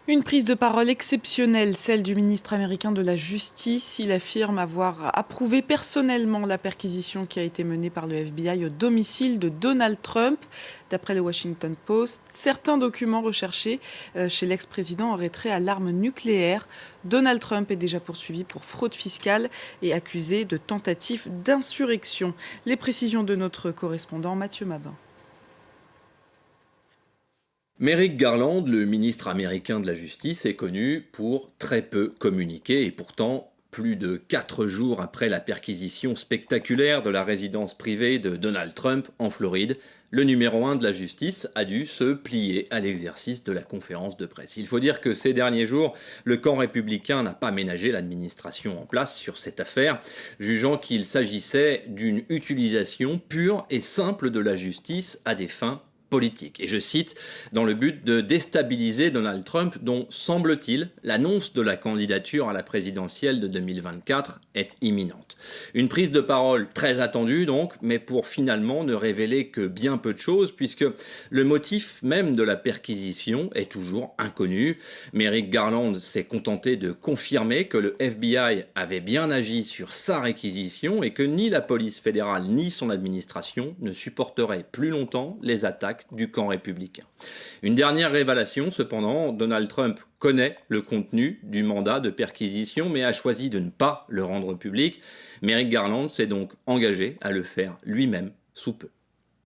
Une prise de parole exceptionnelle, celle du ministre américain de la Justice. Il affirme avoir approuvé personnellement la perquisition qui a été menée par le FBI au domicile de Donald Trump. D'après le Washington Post, certains documents recherchés chez l'ex-président auraient trait à l'arme nucléaire. Donald Trump est déjà poursuivi pour fraude fiscale et accusé de tentative d'insurrection. Les précisions de notre correspondant Mathieu Mabin. Merrick Garland, le ministre américain de la Justice, est connu pour très peu communiquer et pourtant, plus de 4 jours après la perquisition spectaculaire de la résidence privée de Donald Trump en Floride, le numéro 1 de la justice a dû se plier à l'exercice de la conférence de presse. Il faut dire que ces derniers jours, le camp républicain n'a pas ménagé l'administration en place sur cette affaire, jugeant qu'il s'agissait d'une utilisation pure et simple de la justice à des fins politique. Et je cite, dans le but de déstabiliser Donald Trump, dont, semble-t-il, l'annonce de la candidature à la présidentielle de 2024 est imminente. Une prise de parole très attendue donc, mais pour finalement ne révéler que bien peu de choses, puisque le motif même de la perquisition est toujours inconnu. Merrick Garland s'est contenté de confirmer que le FBI avait bien agi sur sa réquisition et que ni la police fédérale ni son administration ne supporteraient plus longtemps les attaques du camp républicain. Une dernière révélation, cependant, Donald Trump connaît le contenu du mandat de perquisition, mais a choisi de ne pas le rendre public. Merrick Garland s'est donc engagé à le faire lui-même sous peu.